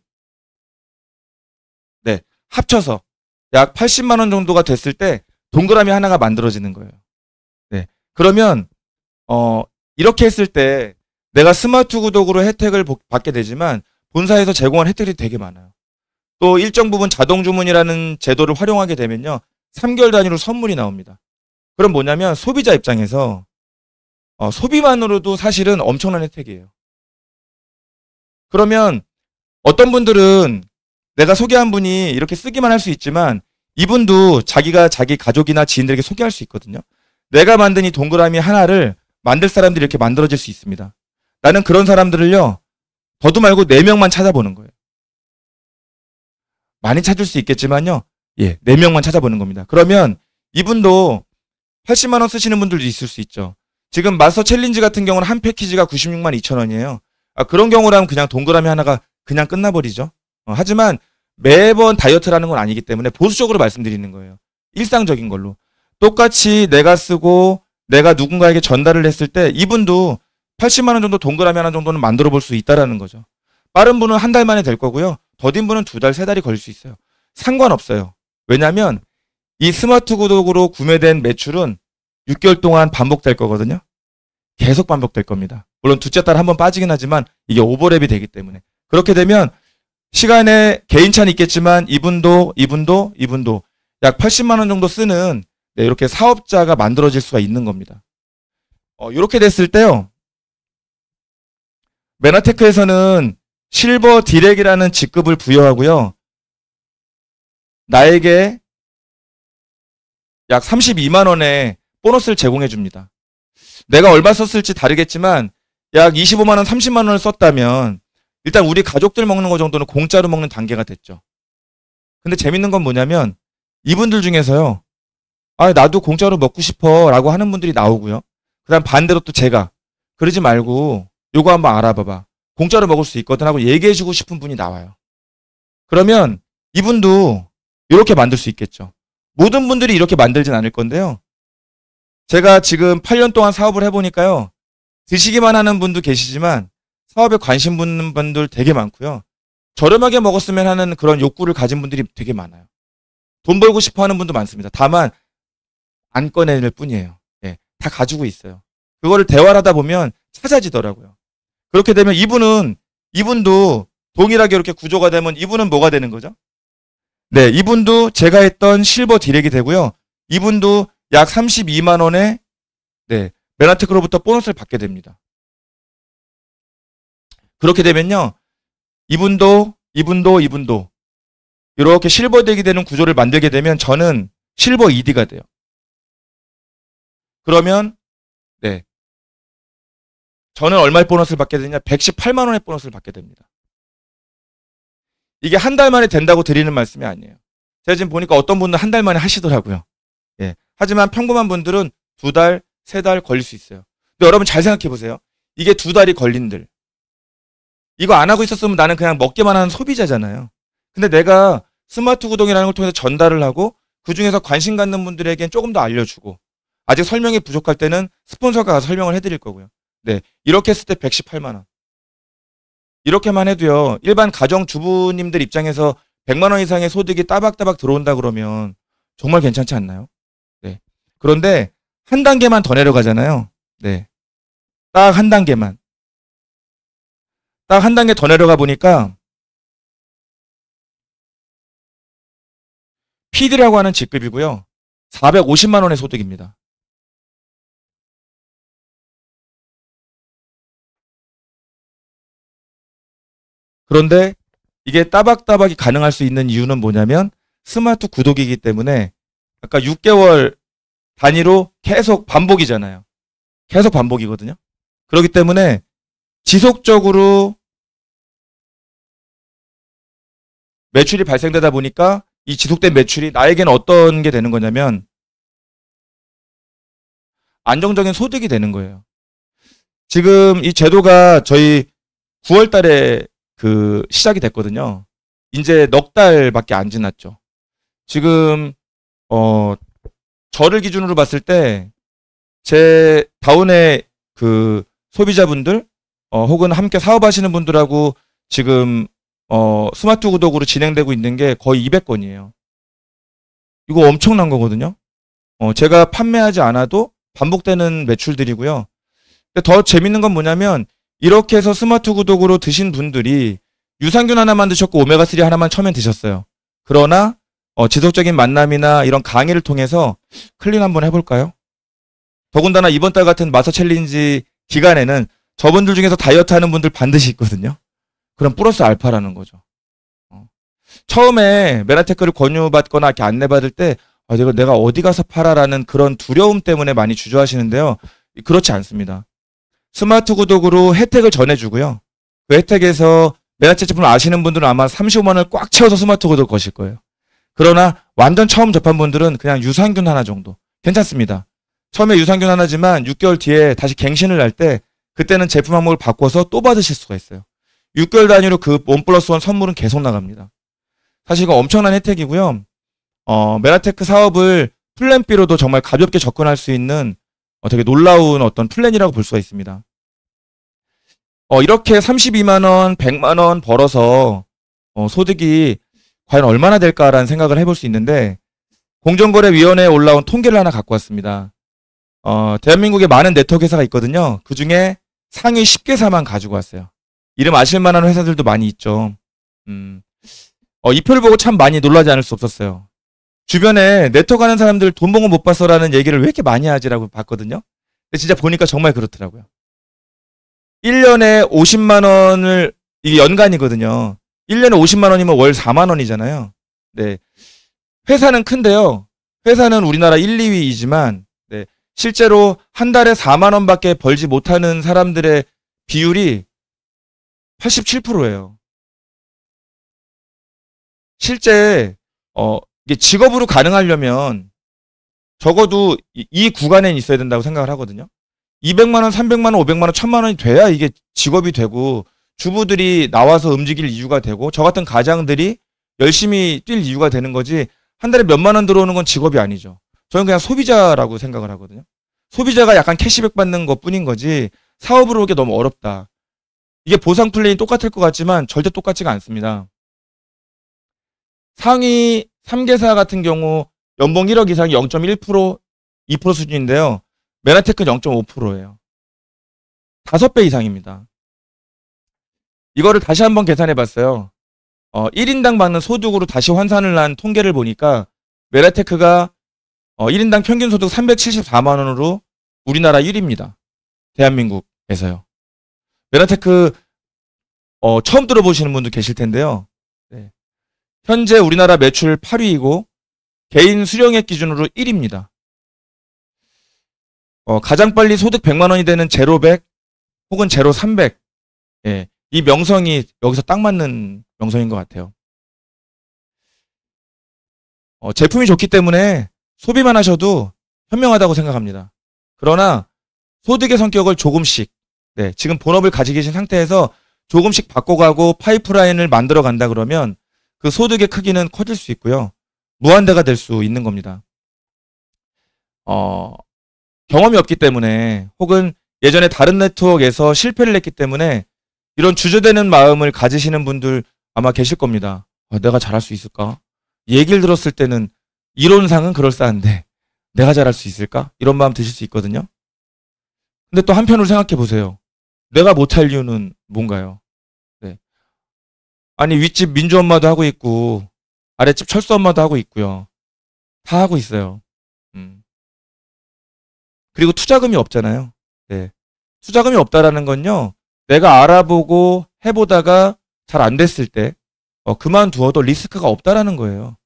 네, 합쳐서 약 80만 원 정도가 됐을 때 동그라미 하나가 만들어지는 거예요. 네. 그러면 이렇게 했을 때 내가 스마트 구독으로 혜택을 받게 되지만 본사에서 제공한 혜택이 되게 많아요. 또 일정 부분 자동 주문이라는 제도를 활용하게 되면요. 3개월 단위로 선물이 나옵니다. 그럼 뭐냐면 소비자 입장에서 소비만으로도 사실은 엄청난 혜택이에요. 그러면 어떤 분들은 내가 소개한 분이 이렇게 쓰기만 할 수 있지만 이분도 자기가 자기 가족이나 지인들에게 소개할 수 있거든요. 내가 만든 이 동그라미 하나를 만들 사람들이 이렇게 만들어질 수 있습니다. 나는 그런 사람들을요. 더도 말고 4명만 찾아보는 거예요. 많이 찾을 수 있겠지만요. 예, 4명만 찾아보는 겁니다. 그러면 이분도 80만 원 쓰시는 분들도 있을 수 있죠. 지금 마스터 챌린지 같은 경우는 한 패키지가 96만 2천 원이에요. 그런 경우라면 그냥 동그라미 하나가 그냥 끝나버리죠. 하지만 매번 다이어트라는 건 아니기 때문에 보수적으로 말씀드리는 거예요. 일상적인 걸로. 똑같이 내가 쓰고 내가 누군가에게 전달을 했을 때 이분도 80만 원 정도 동그라미 하나 정도는 만들어 볼 수 있다라는 거죠. 빠른 분은 한 달 만에 될 거고요. 더딘 분은 2달, 3달이 걸릴 수 있어요. 상관없어요. 왜냐하면 이 스마트 구독으로 구매된 매출은 6개월 동안 반복될 거거든요. 계속 반복될 겁니다. 물론 둘째 달 한번 빠지긴 하지만 이게 오버랩이 되기 때문에. 그렇게 되면 시간에 개인차는 있겠지만 이분도 약 80만 원 정도 쓰는 이렇게 사업자가 만들어질 수가 있는 겁니다. 이렇게 됐을 때요. 메나테크에서는 실버 디렉이라는 직급을 부여하고요. 나에게 약 32만 원의 보너스를 제공해 줍니다. 내가 얼마 썼을지 다르겠지만 약 25만 원, 30만 원을 썼다면 일단 우리 가족들 먹는 거 정도는 공짜로 먹는 단계가 됐죠. 근데 재밌는 건 뭐냐면 이분들 중에서요. 나도 공짜로 먹고 싶어 라고 하는 분들이 나오고요. 그 다음 반대로 또 제가 그러지 말고 요거 한번 알아봐봐. 공짜로 먹을 수 있거든 하고 얘기해주고 싶은 분이 나와요. 그러면 이분도 이렇게 만들 수 있겠죠. 모든 분들이 이렇게 만들진 않을 건데요. 제가 지금 8년 동안 사업을 해보니까요. 드시기만 하는 분도 계시지만 사업에 관심 붙는 분들 되게 많고요. 저렴하게 먹었으면 하는 그런 욕구를 가진 분들이 되게 많아요. 돈 벌고 싶어 하는 분도 많습니다. 다만 안 꺼낼 뿐이에요. 예, 다 가지고 있어요. 그거를 대화를 하다 보면 찾아지더라고요. 그렇게 되면 이분도 동일하게 이렇게 구조가 되면 이분은 뭐가 되는 거죠? 네, 이분도 제가 했던 실버 디렉이 되고요. 이분도 약 32만 원의 네, 메나테크로부터 보너스를 받게 됩니다. 그렇게 되면요. 이분도 이렇게 실버 덱이 되는 구조를 만들게 되면 저는 실버 ED가 돼요. 그러면 네, 저는 얼마의 보너스를 받게 되냐? 118만 원의 보너스를 받게 됩니다. 이게 한 달 만에 된다고 드리는 말씀이 아니에요. 제가 지금 보니까 어떤 분들은 한 달 만에 하시더라고요. 예. 하지만 평범한 분들은 2달, 3달 걸릴 수 있어요. 근데 여러분 잘 생각해 보세요. 이게 2달이 걸린들. 이거 안 하고 있었으면 나는 그냥 먹기만 하는 소비자잖아요. 근데 내가 스마트 구독이라는 걸 통해서 전달을 하고 그 중에서 관심 갖는 분들에겐 조금 더 알려주고 아직 설명이 부족할 때는 스폰서가 가서 설명을 해드릴 거고요. 네. 이렇게 했을 때 118만 원. 이렇게만 해도요. 일반 가정주부님들 입장에서 100만 원 이상의 소득이 따박따박 들어온다 그러면 정말 괜찮지 않나요? 네. 그런데 한 단계만 더 내려가잖아요. 네. 딱 한 단계만. 딱 한 단계 더 내려가 보니까 PD라고 하는 직급이고요. 450만 원의 소득입니다. 그런데 이게 따박따박이 가능할 수 있는 이유는 뭐냐면 스마트 구독이기 때문에 아까 6개월 단위로 계속 반복이잖아요. 계속 반복이거든요. 그렇기 때문에 지속적으로 매출이 발생되다 보니까 이 지속된 매출이 나에게는 어떤 게 되는 거냐면 안정적인 소득이 되는 거예요. 지금 이 제도가 저희 9월 달에 시작이 됐거든요. 이제 넉 달밖에 안 지났죠. 지금 저를 기준으로 봤을 때 제 다운의 소비자분들 혹은 함께 사업하시는 분들하고 지금 스마트 구독으로 진행되고 있는 게 거의 200건이에요. 이거 엄청난 거거든요. 제가 판매하지 않아도 반복되는 매출들이고요. 근데 더 재밌는 건 뭐냐면 이렇게 해서 스마트 구독으로 드신 분들이 유산균 하나만 드셨고 오메가3 하나만 처음엔 드셨어요. 그러나 지속적인 만남이나 이런 강의를 통해서 클린 한번 해볼까요? 더군다나 이번 달 같은 마스터 챌린지 기간에는 저분들 중에서 다이어트 하는 분들 반드시 있거든요. 그럼 플러스 알파라는 거죠. 처음에 메나테크를 권유받거나 이렇게 안내받을 때 내가 어디 가서 팔아라는 그런 두려움 때문에 많이 주저하시는데요. 그렇지 않습니다. 스마트 구독으로 혜택을 전해주고요. 그 혜택에서 메나체 제품을 아시는 분들은 아마 35만 원을 꽉 채워서 스마트 구독 거실 거예요. 그러나 완전 처음 접한 분들은 그냥 유산균 하나 정도 괜찮습니다. 처음에 유산균 하나지만 6개월 뒤에 다시 갱신을 할 때 그때는 제품 항목을 바꿔서 또 받으실 수가 있어요. 6개월 단위로 그 1+1 선물은 계속 나갑니다. 사실 이거 엄청난 혜택이고요. 메나테크 사업을 플랜 B로도 정말 가볍게 접근할 수 있는 되게 놀라운 어떤 플랜이라고 볼 수가 있습니다. 이렇게 32만 원, 100만 원 벌어서 소득이 과연 얼마나 될까라는 생각을 해볼 수 있는데 공정거래위원회에 올라온 통계를 하나 갖고 왔습니다. 대한민국에 많은 네트워크 회사가 있거든요. 그 중에 상위 10개사만 가지고 왔어요. 이름 아실 만한 회사들도 많이 있죠. 이 표를 보고 참 많이 놀라지 않을 수 없었어요. 주변에 네트워크 하는 사람들 돈 번 거 못 봤어라는 얘기를 왜 이렇게 많이 하지라고 봤거든요. 근데 진짜 보니까 정말 그렇더라고요. 1년에 50만 원을, 이게 연간이거든요. 1년에 50만 원이면 월 4만 원이잖아요. 네. 회사는 큰데요. 회사는 우리나라 1, 2위이지만, 네. 실제로 한 달에 4만 원밖에 벌지 못하는 사람들의 비율이 87%예요. 실제, 이게 직업으로 가능하려면 적어도 이 구간에 있어야 된다고 생각을 하거든요. 200만 원, 300만 원, 500만 원, 1000만 원이 돼야 이게 직업이 되고 주부들이 나와서 움직일 이유가 되고 저 같은 가장들이 열심히 뛸 이유가 되는 거지 한 달에 몇만 원 들어오는 건 직업이 아니죠. 저는 그냥 소비자라고 생각을 하거든요. 소비자가 약간 캐시백 받는 것 뿐인 거지 사업으로 오기 너무 어렵다. 이게 보상 플랜이 똑같을 것 같지만 절대 똑같지가 않습니다. 상위 3개사 같은 경우 연봉 1억 이상이 0.1%, 2% 수준인데요. 메나테크는 0.5%예요. 5배 이상입니다. 이거를 다시 한번 계산해 봤어요. 1인당 받는 소득으로 다시 환산을 한 통계를 보니까 메나테크가 1인당 평균 소득 374만 원으로 우리나라 1위입니다. 대한민국에서요. 메나테크 처음 들어보시는 분도 계실 텐데요. 네. 현재 우리나라 매출 8위이고 개인 수령액 기준으로 1위입니다. 가장 빨리 소득 100만 원이 되는 제로 100 혹은 제로 300. 예, 이 명성이 여기서 딱 맞는 명성인 것 같아요. 제품이 좋기 때문에 소비만 하셔도 현명하다고 생각합니다. 그러나 소득의 성격을 조금씩, 네, 지금 본업을 가지고 계신 상태에서 조금씩 바꿔가고 파이프라인을 만들어 간다 그러면 그 소득의 크기는 커질 수 있고요. 무한대가 될 수 있는 겁니다. 경험이 없기 때문에 혹은 예전에 다른 네트워크에서 실패를 했기 때문에 이런 주저되는 마음을 가지시는 분들 아마 계실 겁니다. 내가 잘할 수 있을까? 얘기를 들었을 때는 이론상은 그럴싸한데 내가 잘할 수 있을까? 이런 마음 드실 수 있거든요. 근데 또 한편으로 생각해 보세요. 내가 못할 이유는 뭔가요? 네. 아니 윗집 민주 엄마도 하고 있고 아랫집 철수 엄마도 하고 있고요. 다 하고 있어요. 그리고 투자금이 없잖아요. 네. 투자금이 없다라는 건요. 내가 알아보고 해보다가 잘 안 됐을 때 그만두어도 리스크가 없다라는 거예요.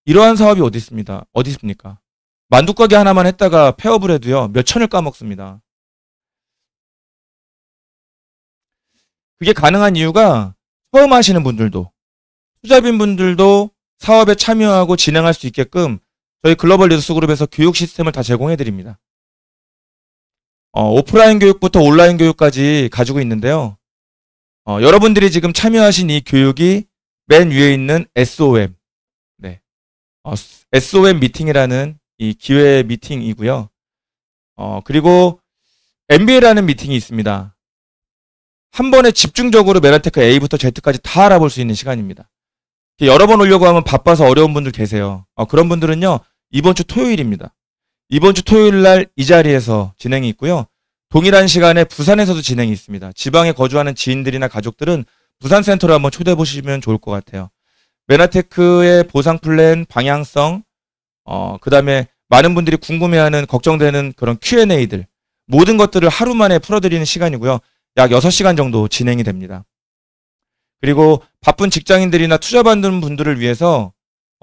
이러한 사업이 어디 있습니다. 어디 있습니까? 만두가게 하나만 했다가 폐업을 해도요. 몇 천을 까먹습니다. 그게 가능한 이유가 처음 하시는 분들도 투자빈 분들도 사업에 참여하고 진행할 수 있게끔 저희 글로벌 리소스 그룹에서 교육 시스템을 다 제공해 드립니다. 오프라인 교육부터 온라인 교육까지 가지고 있는데요. 여러분들이 지금 참여하신 이 교육이 맨 위에 있는 SOM, 네, SOM 미팅이라는 이 기회 미팅이고요. 그리고 MBA라는 미팅이 있습니다. 한 번에 집중적으로 메나테크 A부터 Z까지 다 알아볼 수 있는 시간입니다. 여러 번 오려고 하면 바빠서 어려운 분들 계세요. 그런 분들은요, 이번 주 토요일입니다. 이번 주 토요일 날 이 자리에서 진행이 있고요. 동일한 시간에 부산에서도 진행이 있습니다. 지방에 거주하는 지인들이나 가족들은 부산 센터로 한번 초대해 보시면 좋을 것 같아요. 메나테크의 보상 플랜, 방향성, 그 다음에 많은 분들이 궁금해하는, 걱정되는 그런 Q&A들, 모든 것들을 하루 만에 풀어드리는 시간이고요. 약 6시간 정도 진행이 됩니다. 그리고 바쁜 직장인들이나 투자 받는 분들을 위해서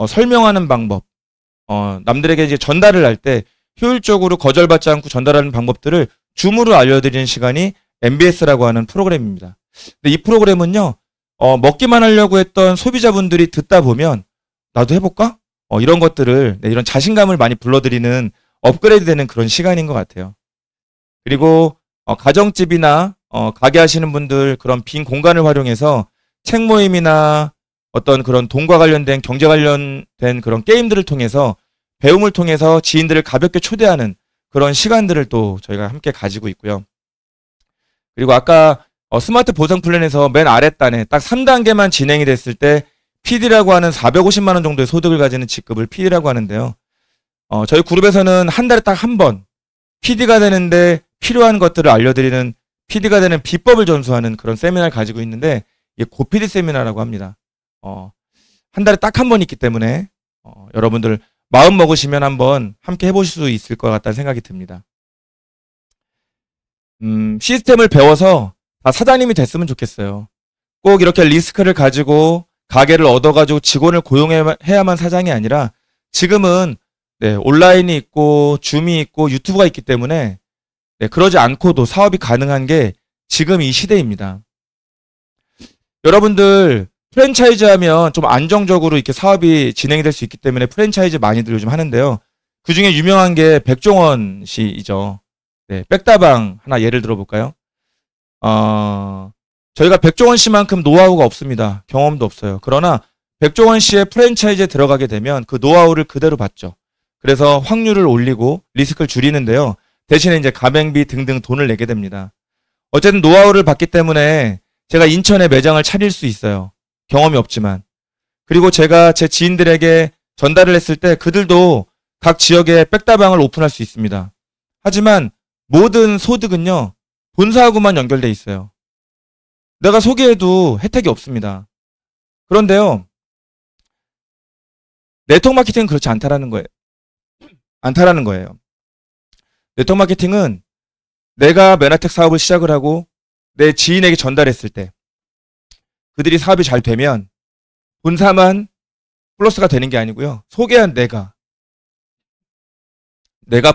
설명하는 방법, 남들에게 이제 전달을 할 때 효율적으로 거절받지 않고 전달하는 방법들을 줌으로 알려드리는 시간이 MBS라고 하는 프로그램입니다. 근데 이 프로그램은요, 먹기만 하려고 했던 소비자분들이 듣다 보면 나도 해볼까? 이런 것들을, 네, 이런 자신감을 많이 불러들이는 업그레이드 되는 그런 시간인 것 같아요. 그리고 가정집이나 가게 하시는 분들 그런 빈 공간을 활용해서 책 모임이나 어떤 그런 돈과 관련된 경제 관련된 그런 게임들을 통해서 배움을 통해서 지인들을 가볍게 초대하는 그런 시간들을 또 저희가 함께 가지고 있고요. 그리고 아까 스마트 보상 플랜에서 맨 아랫단에 딱 3단계만 진행이 됐을 때 PD라고 하는 450만 원 정도의 소득을 가지는 직급을 PD라고 하는데요. 저희 그룹에서는 한 달에 딱 한 번 PD가 되는데 필요한 것들을 알려드리는 PD가 되는 비법을 전수하는 그런 세미나를 가지고 있는데 이게 고PD 세미나라고 합니다. 한 달에 딱 한 번 있기 때문에 여러분들 마음 먹으시면 한번 함께 해보실 수 있을 것 같다는 생각이 듭니다. 시스템을 배워서 다 사장님이 됐으면 좋겠어요. 꼭 이렇게 리스크를 가지고 가게를 얻어가지고 직원을 고용해야만 사장이 아니라 지금은, 네, 온라인이 있고 줌이 있고 유튜브가 있기 때문에, 네, 그러지 않고도 사업이 가능한 게 지금 이 시대입니다. 여러분들 프랜차이즈 하면 좀 안정적으로 이렇게 사업이 진행이 될 수 있기 때문에 프랜차이즈 많이들 요즘 하는데요. 그 중에 유명한 게 백종원 씨이죠. 네, 백다방 하나 예를 들어볼까요? 저희가 백종원 씨만큼 노하우가 없습니다. 경험도 없어요. 그러나 백종원 씨의 프랜차이즈에 들어가게 되면 그 노하우를 그대로 받죠. 그래서 확률을 올리고 리스크를 줄이는데요. 대신에 이제 가맹비 등등 돈을 내게 됩니다. 어쨌든 노하우를 받기 때문에 제가 인천에 매장을 차릴 수 있어요. 경험이 없지만. 그리고 제가 제 지인들에게 전달을 했을 때 그들도 각 지역에 백다방을 오픈할 수 있습니다. 하지만 모든 소득은요, 본사하고만 연결돼 있어요. 내가 소개해도 혜택이 없습니다. 그런데요, 네트워크 마케팅은 그렇지 않다라는 거예요. 네트워크 마케팅은 내가 메나텍 사업을 시작을 하고 내 지인에게 전달했을 때 그들이 사업이 잘 되면 본사만 플러스가 되는 게 아니고요. 소개한 내가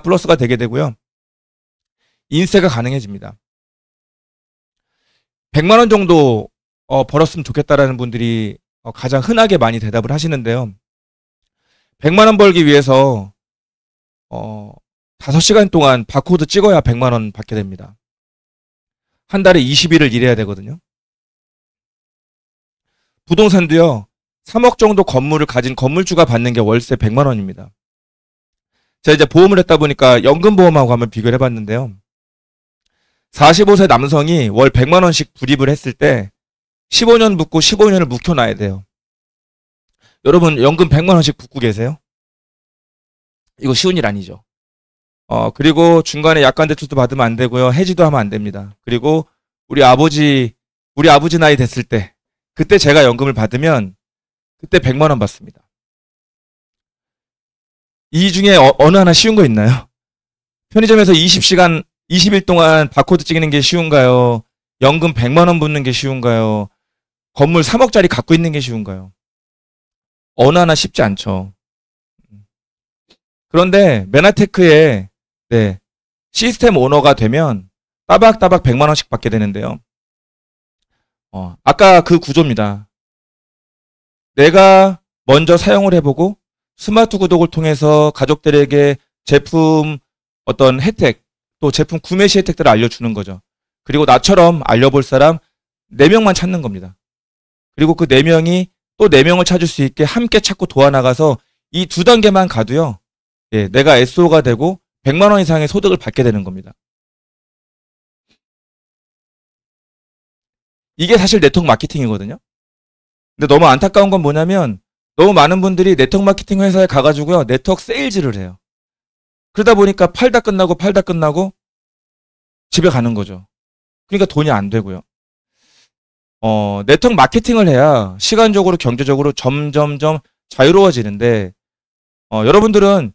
플러스가 되게 되고요. 인세가 가능해집니다. 100만 원 정도 벌었으면 좋겠다라는 분들이 가장 흔하게 많이 대답을 하시는데요. 100만 원 벌기 위해서 5시간 동안 바코드 찍어야 100만 원 받게 됩니다. 한 달에 20일을 일해야 되거든요. 부동산도요. 3억 정도 건물을 가진 건물주가 받는 게 월세 100만 원입니다. 제가 이제 보험을 했다 보니까 연금보험하고 한번 비교를 해봤는데요. 45세 남성이 월 100만 원씩 불입을 했을 때 15년 붓고 15년을 묵혀놔야 돼요. 여러분 연금 100만 원씩 붓고 계세요? 이거 쉬운 일 아니죠. 그리고 중간에 약관 대출도 받으면 안 되고요. 해지도 하면 안 됩니다. 그리고 우리 아버지 나이 됐을 때 그때 제가 연금을 받으면 그때 100만 원 받습니다. 이 중에 어느 하나 쉬운 거 있나요? 편의점에서 20일 동안 바코드 찍는 게 쉬운가요? 연금 100만 원 붓는 게 쉬운가요? 건물 3억짜리 갖고 있는 게 쉬운가요? 어느 하나 쉽지 않죠. 그런데 메나테크의 시스템 오너가 되면 따박따박 100만 원씩 받게 되는데요. 아까 그 구조입니다. 내가 먼저 사용을 해보고 스마트 구독을 통해서 가족들에게 제품 어떤 혜택 또 제품 구매 시 혜택들을 알려주는 거죠. 그리고 나처럼 알려볼 사람 4명만 찾는 겁니다. 그리고 그 4명이 또 4명을 찾을 수 있게 함께 찾고 도와나가서 이 2단계만 가도요. 내가 SO가 되고 100만 원 이상의 소득을 받게 되는 겁니다. 이게 사실 네트워크 마케팅이거든요. 근데 너무 안타까운 건 뭐냐면 너무 많은 분들이 네트워크 마케팅 회사에 가가지고요. 네트워크 세일즈를 해요. 그러다 보니까 팔다 끝나고 집에 가는 거죠. 그러니까 돈이 안 되고요. 네트워크 마케팅을 해야 시간적으로 경제적으로 점점점 자유로워지는데 여러분들은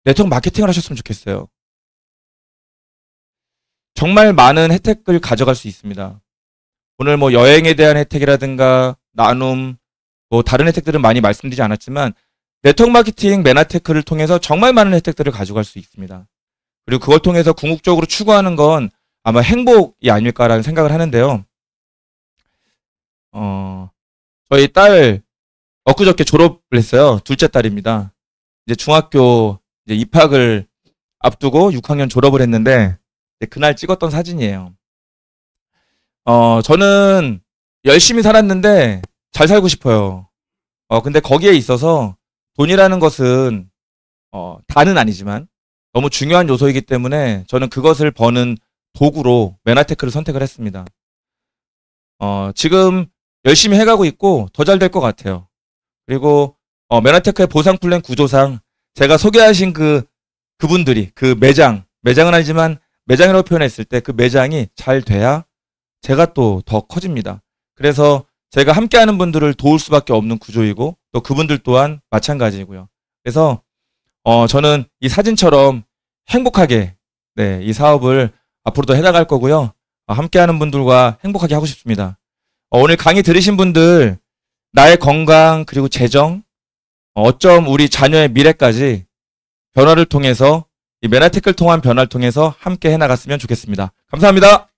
네트워크 마케팅을 하셨으면 좋겠어요. 정말 많은 혜택을 가져갈 수 있습니다. 오늘 뭐 여행에 대한 혜택이라든가 나눔 뭐 다른 혜택들은 많이 말씀드리지 않았지만 네트워크 마케팅 메나테크를 통해서 정말 많은 혜택들을 가져갈 수 있습니다. 그리고 그걸 통해서 궁극적으로 추구하는 건 아마 행복이 아닐까라는 생각을 하는데요. 저희 딸 엊그저께 졸업을 했어요. 둘째 딸입니다. 이제 중학교 이제 입학을 앞두고 6학년 졸업을 했는데 그날 찍었던 사진이에요. 저는 열심히 살았는데 잘 살고 싶어요. 근데 거기에 있어서 돈이라는 것은 다는 아니지만 너무 중요한 요소이기 때문에 저는 그것을 버는 도구로 메나테크를 선택을 했습니다. 지금 열심히 해가고 있고 더 잘 될 것 같아요. 그리고 메나테크의 보상 플랜 구조상 제가 소개하신 그분들이 그 매장은 아니지만 매장이라고 표현했을 때 그 매장이 잘 돼야 제가 또 더 커집니다. 그래서 제가 함께하는 분들을 도울 수밖에 없는 구조이고 또 그분들 또한 마찬가지고요. 그래서 저는 이 사진처럼 행복하게 이 사업을 앞으로도 해나갈 거고요. 함께하는 분들과 행복하게 하고 싶습니다. 오늘 강의 들으신 분들 나의 건강 그리고 재정 어쩜 우리 자녀의 미래까지 변화를 통해서 이 메나테크를 통한 변화를 통해서 함께 해나갔으면 좋겠습니다. 감사합니다.